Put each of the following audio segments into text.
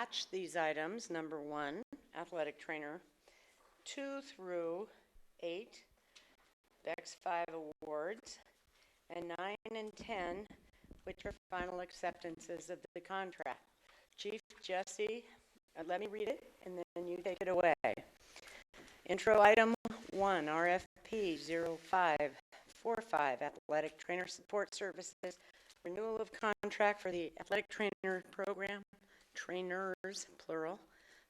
attach these items, number 1, athletic trainer, 2 through 8, Bex 5 awards, and 9 and 10, which are final acceptances of the contract. Chief Jesse, let me read it, and then you take it away. Intro item 1, RFP 0545, Athletic Trainer Support Services, renewal of contract for the Athletic Trainer Program, trainers, plural,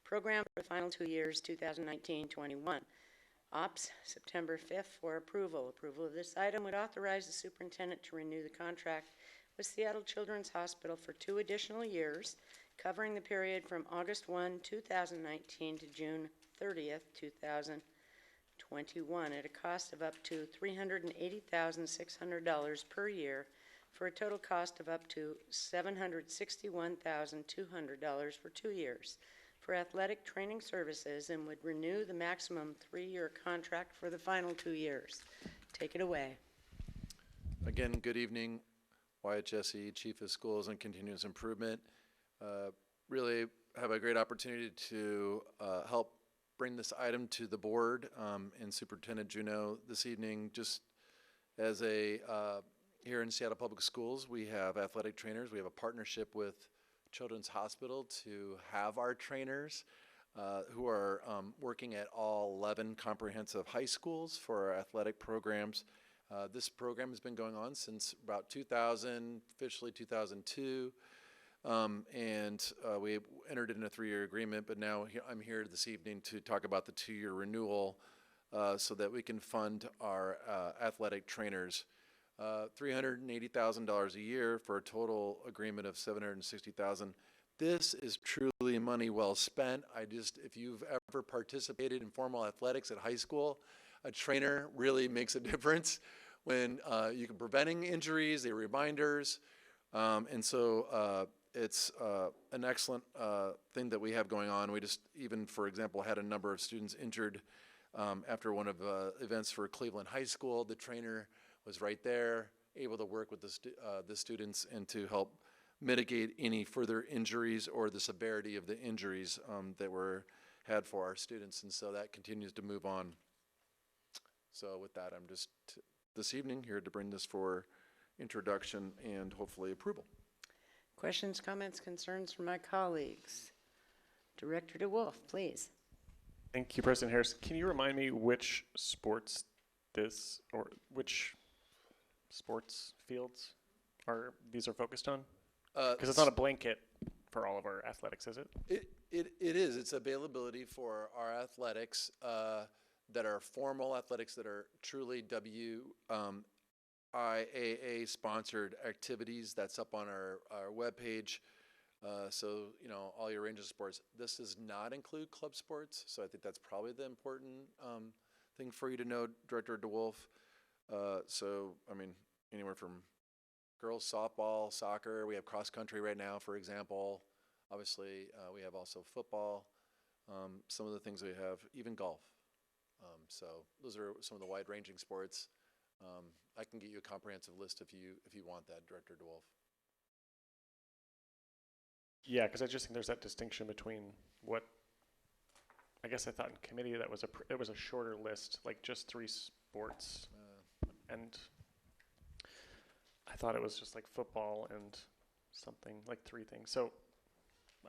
program for the final 2 years, 2019-21. Ops, September 5th for approval. Approval of this item would authorize the superintendent to renew the contract with Seattle Children's Hospital for 2 additional years, covering the period from August 1, 2019 to June 30th, 2021 at a cost of up to $380,600 per year for a total cost of up to $761,200 for 2 years for athletic training services, and would renew the maximum 3-year contract for the final 2 years. Take it away. Again, good evening. Wyatt Jesse, Chief of Schools and Continuous Improvement. Really have a great opportunity to help bring this item to the board and Superintendent Juneau this evening. Just as a, here in Seattle Public Schools, we have athletic trainers. We have a partnership with Children's Hospital to have our trainers who are working at all 11 comprehensive high schools for our athletic programs. This program has been going on since about 2000, officially 2002, and we entered in a 3-year agreement, but now I'm here this evening to talk about the 2-year renewal so that we can fund our athletic trainers. $380,000 a year for a total agreement of $760,000. This is truly money well spent. If you've ever participated in formal athletics at high school, a trainer really makes a difference when you can preventing injuries, they're reminders, and so it's an excellent thing that we have going on. We just even, for example, had a number of students injured after one of events for Cleveland High School. The trainer was right there, able to work with the students and to help mitigate any further injuries or the severity of the injuries that were had for our students, and so that continues to move on. So with that, I'm just this evening here to bring this for introduction and hopefully approval. Questions, comments, concerns from my colleagues? Director DeWolf, please. Thank you, President Harris. Can you remind me which sports which sports fields these are focused on? Because it's not a blanket for all of our athletics, is it? It is. It's availability for our athletics that are formal athletics that are truly WIAA sponsored activities. That's up on our webpage. So, you know, all your range of sports. This does not include club sports, so I think that's probably the important thing for you to know, Director DeWolf. So, I mean, anywhere from girls softball, soccer, we have cross country right now, for example. Obviously, we have also football, some of the things we have, even golf. So those are some of the wide-ranging sports. I can get you a comprehensive list if you want that, Director DeWolf. Yeah, because I just think there's that distinction between what I guess I thought in committee that was it was a shorter list, like just 3 sports, and I thought it was just like football and something like 3 things. So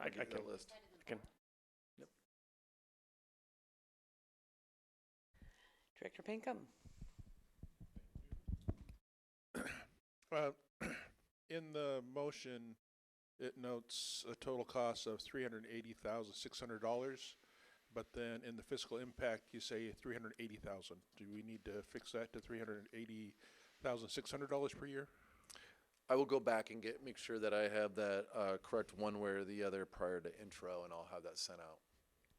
I can list. Yep. Director Pinkham. In the motion, it notes a total cost of $380,600, but then in the fiscal impact, you say $380,000. Do we need to fix that to $380,600 per year? I will go back and make sure that I have that correct one way or the other prior to intro, and I'll have that sent out.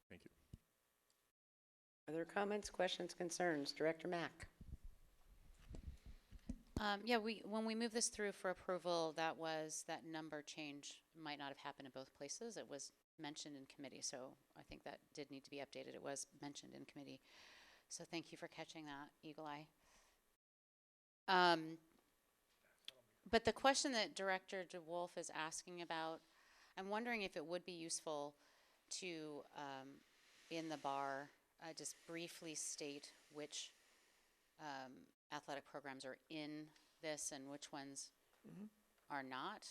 Thank you. Other comments, questions, concerns? Director Mack. Yeah, when we moved this through for approval, that number change might not have happened in both places. It was mentioned in committee, so I think that did need to be updated. It was mentioned in committee. So thank you for catching that, Eagle Eye. But the question that Director DeWolf is asking about, I'm wondering if it would be useful to, in the bar, just briefly state which athletic programs are in this and which ones are not.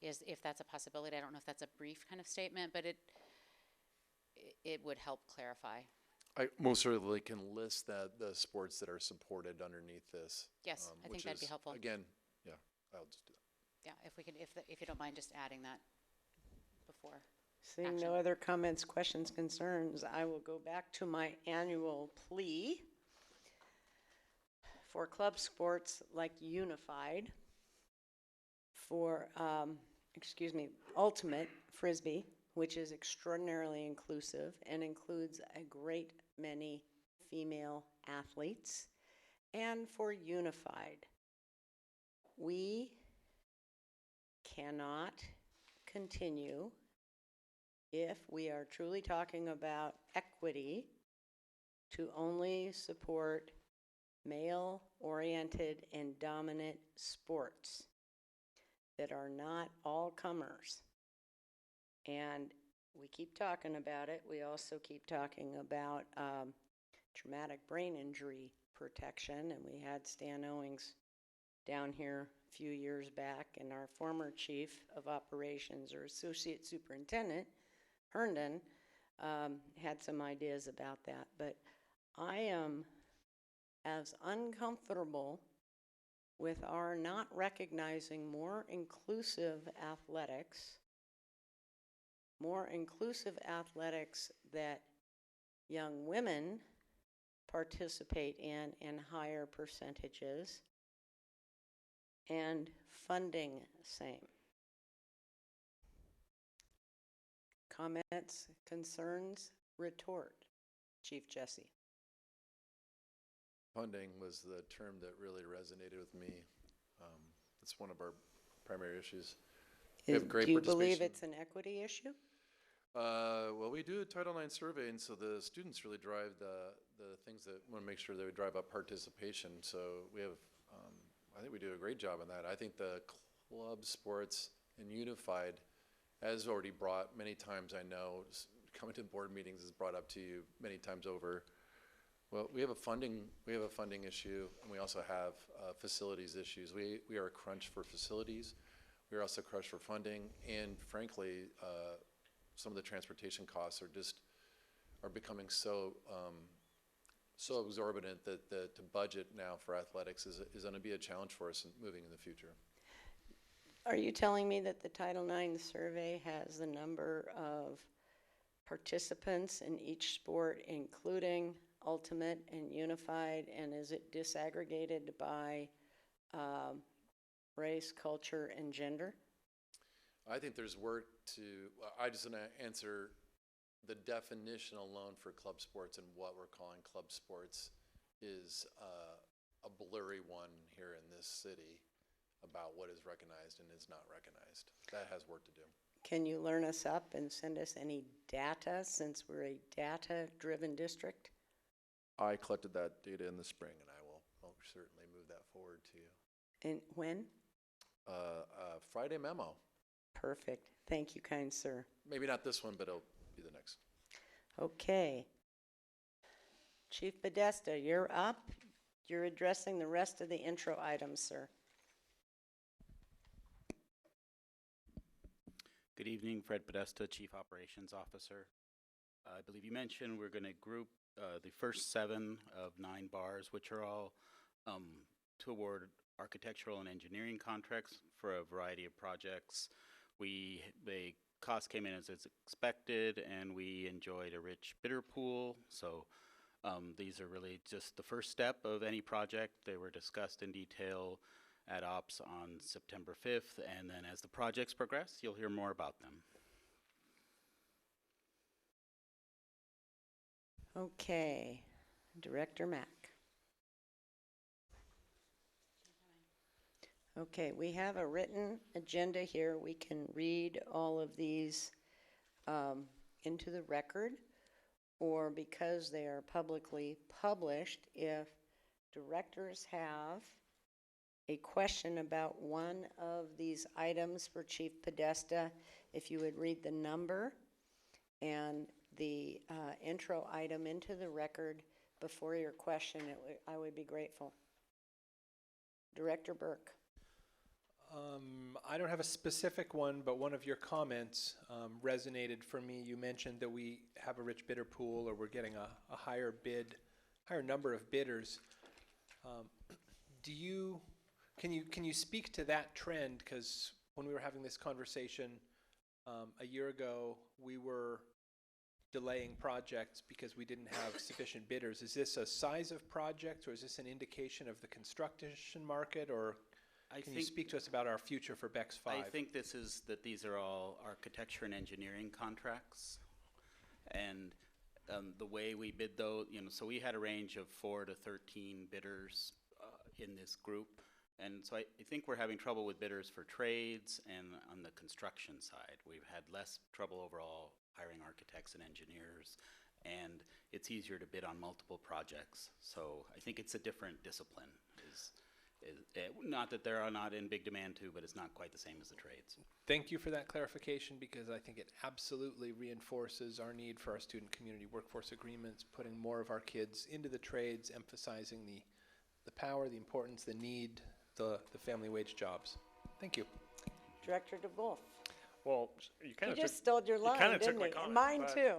If that's a possibility. I don't know if that's a brief kind of statement, but it would help clarify. I most certainly can list the sports that are supported underneath this. Yes, I think which that'd be is, helpful. Again, yeah, I'll just do that. Yeah, if we could, if you don't mind just adding that before. Seeing no Action. other comments, questions, concerns, I will go back to my annual plea for club sports like Unified, for, Ultimate Frisbee, which is extraordinarily inclusive and includes a great many female athletes, and for Unified. We cannot continue, if we are truly talking about equity, to only support male-oriented and dominant sports that are not all comers. And we keep talking about it. We also keep talking about traumatic brain injury protection, and we had Stan Owings down here a few years back, and our former chief of operations, or associate superintendent, Herndon, had some ideas about that. But I am as uncomfortable with our not recognizing more inclusive athletics that young women participate in higher percentages, and funding same. Comments, concerns, retort, Chief Jesse. Funding was the term that really resonated with me. It's one of our primary issues. We have great Do you believe participation. it's an equity issue? Well, we do a Title IX survey, and so the students really drive the things that want to make sure that we drive up participation. So we have, I think we do a great job on that. I think the club sports and Unified has already brought many times, I know, coming to board meetings is brought up to you many times over. Well, we have a funding issue, and we also have facilities issues. We are a crunch for facilities. We are also a crunch for funding, and frankly, some of the transportation costs are becoming so exorbitant that to budget now for athletics is going to be a challenge for us moving in the future. Are you telling me that the Title IX survey has the number of participants in each sport, including Ultimate and Unified, and is it disaggregated by race, culture, and gender? I think there's work to, I just want to answer the definition alone for club sports and what we're calling club sports is a blurry one here in this city about what is recognized and is not recognized. That has work to do. Can you learn us up and send us any data, since we're a data-driven district? I collected that data in the spring, and I will certainly move that forward to you. And when? Friday memo. Perfect. Thank you, kind sir. Maybe not this one, but it'll be the next. Okay. Chief Podesta, you're up. You're addressing the rest of the intro items, sir. Good evening, Fred Podesta, Chief Operations Officer. I believe you mentioned we're going to group the first 7 of 9 bars, which are all to award architectural and engineering contracts for a variety of projects. The cost came in as expected, and we enjoyed a rich bidder pool. So these are really just the first step of any project. They were discussed in detail at OPS on September 5th, and then as the projects progress, you'll hear more about them. Okay. Director Mack. Okay, we have a written agenda here. We can read all of these into the record, or because they are publicly published, if directors have a question about one of these items for Chief Podesta. If you would read the number and the intro item into the record before your question, I would be grateful. Director Burke. I don't have a specific one, but one of your comments resonated for me. You mentioned that we have a rich bidder pool, or we're getting a higher number of bidders. Can you speak to that trend? Because when we were having this conversation a year ago, we were delaying projects because we didn't have sufficient bidders. Is this a size of project, or is this an indication of the construction market, or can you speak to us about our future for BEX 5? I think these are all architecture and engineering contracts. And the way we bid those, so we had a range of 4 to 13 bidders in this group. And so I think we're having trouble with bidders for trades and on the construction side. We've had less trouble overall hiring architects and engineers, and it's easier to bid on multiple projects. So I think it's a different discipline. Not that they're not in big demand too, but it's not quite the same as the trades. Thank you for that clarification, because I think it absolutely reinforces our need for our student community workforce agreements, putting more of our kids into the trades, emphasizing the power, the importance, the need, the family wage jobs. Thank you. Director DeWolf. Well, you kind He of just stole your line, kind of took didn't my he? comment, Mine but, too.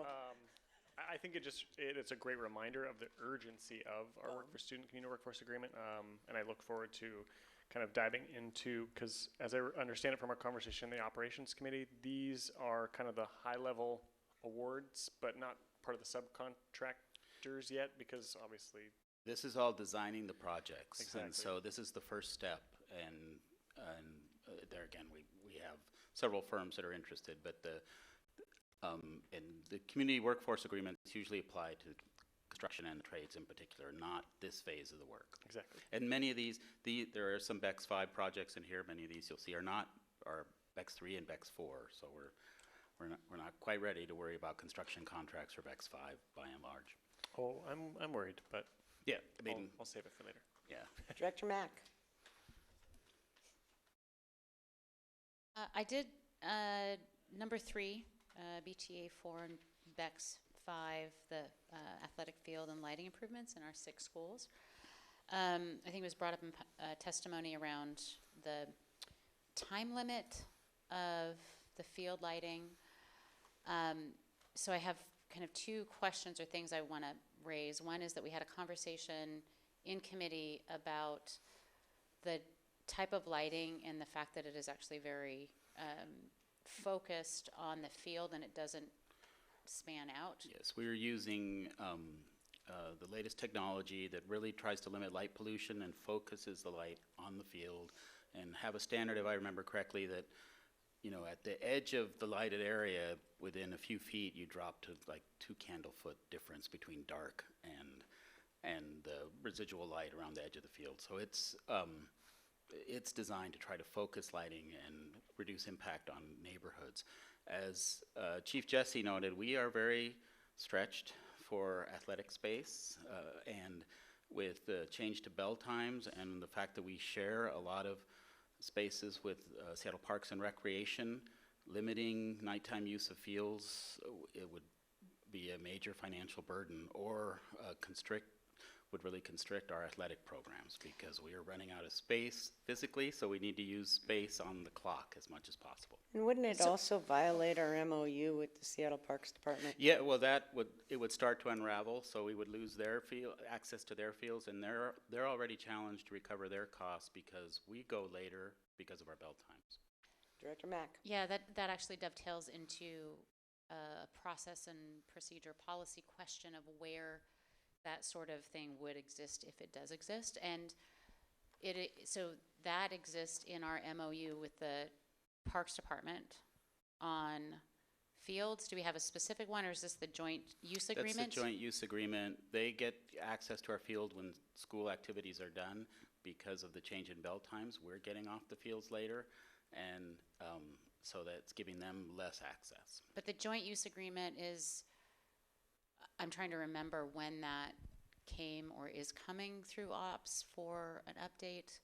I think it's a great reminder of the urgency of our work for student community workforce agreement, and I look forward to kind of diving into, because as I understand it from our conversation in the operations committee, these are kind of the high level awards, but not part of the subcontractors yet, because obviously. This is all designing the projects. Exactly. And so this is the first step, and there again, we have several firms that are interested, but and the community workforce agreements usually apply to construction and trades in particular, not this phase of the work. Exactly. And many of these, there are some BEX 5 projects in here. Many of these you'll see are BEX 3 and BEX 4. So we're not quite ready to worry about construction contracts for BEX 5 by and large. Oh, I'm worried, but Yeah, I mean, I'll save it for later. yeah. Director Mack. I did number 3, BTA 4 and BEX 5, the athletic field and lighting improvements in our 6 schools. I think it was brought up in testimony around the time limit of the field lighting. So I have kind of 2 questions or things I want to raise. One is that we had a conversation in committee about the type of lighting and the fact that it is actually very focused on the field and it doesn't span out. Yes, we are using the latest technology that really tries to limit light pollution and focuses the light on the field, and have a standard, if I remember correctly, that at the edge of the lighted area, within a few feet, you drop to like 2 candle foot difference between dark and the residual light around the edge of the field. So it's designed to try to focus lighting and reduce impact on neighborhoods. As Chief Jesse noted, we are very stretched for athletic space, and with the change to bell times and the fact that we share a lot of spaces with Seattle Parks and Recreation, limiting nighttime use of fields, it would be a major financial burden, or would really constrict our athletic programs, because we are running out of space physically, so we need to use space on the clock as much as possible. And wouldn't it also violate our MOU with the Seattle Parks Department? Yeah, well, it would start to unravel, so we would lose their access to their fields, and they're already challenged to recover their costs because we go later because of our bell times. Director Mack. Yeah, that actually dovetails into a process and procedure policy question of where that sort of thing would exist if it does exist. And so that exists in our MOU with the Parks Department on fields. Do we have a specific one, or is this the joint use agreement? That's the joint use agreement. They get access to our field when school activities are done because of the change in bell times. We're getting off the fields later, and so that's giving them less access. But the joint use agreement is, I'm trying to remember when that came or is coming through ops for an update.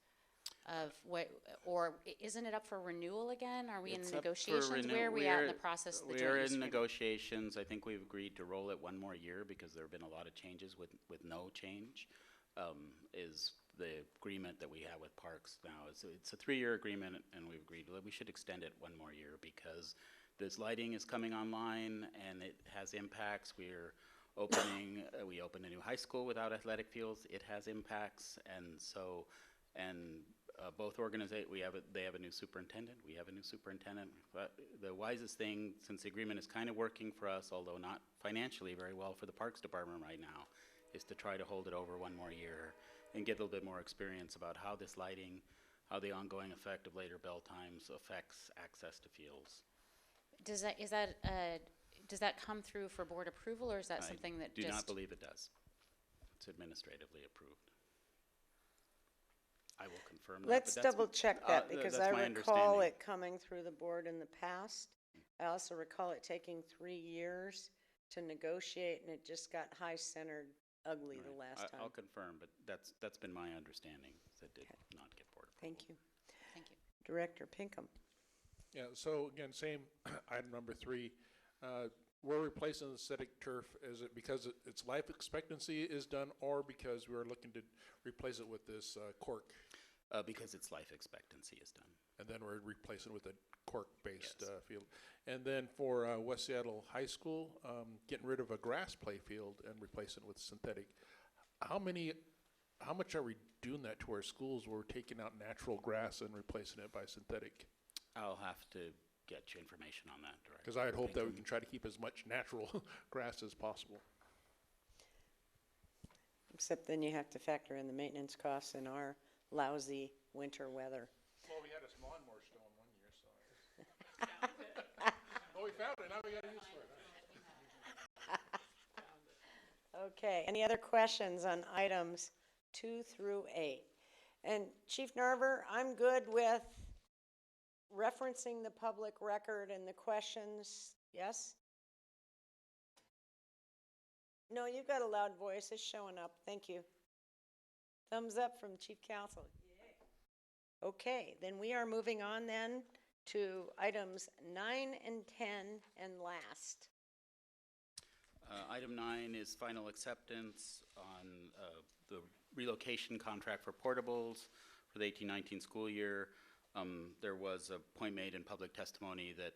of what, or isn't it up for renewal again? Are we in It's up for negotiations? renew- Where are we at in we're- the process of the We joint are use in agreement? negotiations. I think we've agreed to roll it one more year because there have been a lot of changes with no change. Is the agreement that we have with Parks now. It's a 3-year agreement, and we've agreed that we should extend it one more year because this lighting is coming online and it has impacts. We're opening, we opened a new high school without athletic fields. It has impacts, and so, both organizations, they have a new superintendent, we have a new superintendent. But the wisest thing, since the agreement is kind of working for us, although not financially very well for the Parks Department right now, is to try to hold it over one more year and get a little bit more experience about how this lighting, how the ongoing effect of later bell times affects access to fields. Does that come through for board approval, or is that something that I just? do not believe it does. It's administratively approved. I will confirm that. Let's but that's- double check that, because that's I my recall understanding. it coming through the board in the past. I also recall it taking 3 years to negotiate, and it just got high-centered ugly the Right. last I'll time. confirm, but that's been my understanding, that did not get board approval. Thank you. Thank you. Director Pinkham. Yeah, so again, same, item number 3. We're replacing the synthetic turf. Is it because its life expectancy is done, or because we're looking to replace it with this cork? Because its life expectancy is done. And then we're replacing with a cork-based Yes. field. And then for West Seattle High School, getting rid of a grass play field and replacing it with synthetic. How much are we doing that to our schools where we're taking out natural grass and replacing it by synthetic? I'll have to get you information on that, Director. Because I had hoped that we Pinkham. can try to keep as much natural grass as possible. Except then you have to factor in the maintenance costs in our lousy winter weather. Well, we had a lawnmower stolen one year, so. Well, we found it, now we got to use for it. Okay, any other questions on items 2 through 8? And Chief Narver, I'm good with referencing the public record and the questions, yes? No, you've got a loud voice, it's showing up, thank you. Thumbs up from Chief Counsel. Okay, then we are moving on then to items 9 and 10 and last. Item 9 is final acceptance on the relocation contract for portables for the 18-19 school year. There was a point made in public testimony that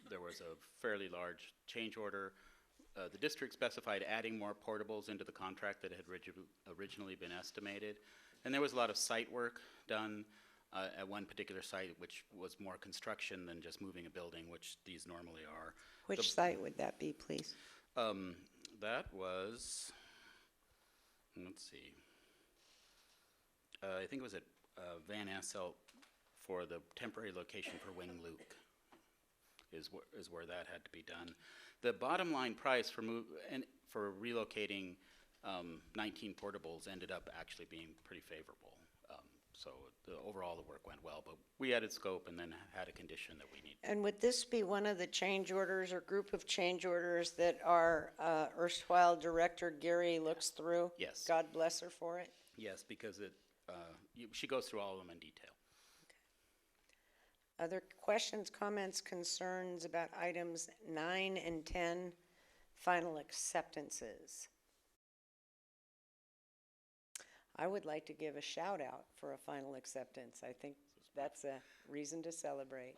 there was a fairly large change order. The district specified adding more portables into the contract that had originally been estimated. And there was a lot of site work done at one particular site, which was more construction than just moving a building, which these normally are. Which site would that be, please? That was, let's see, I think it was at Van Asselt for the temporary location for Wing Luke is where that had to be done. The bottom line price for relocating 19 portables ended up actually being pretty favorable. So overall the work went well, but we added scope and then had a condition that we need. And would this be one of the change orders or group of change orders that our erstwhile director Gary looks through? Yes. God bless her for it. Yes, because she goes through all of them in detail. Other questions, comments, concerns about items 9 and 10, final acceptances? I would like to give a shout out for a final acceptance. I think that's a reason to celebrate.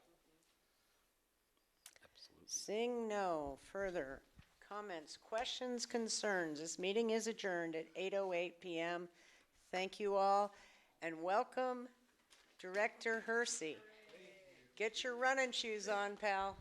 Absolutely. Seeing no further comments, questions, concerns, this meeting is adjourned at 8:08 p.m. Thank you all, and welcome Director Hersey. Get your running shoes on, pal.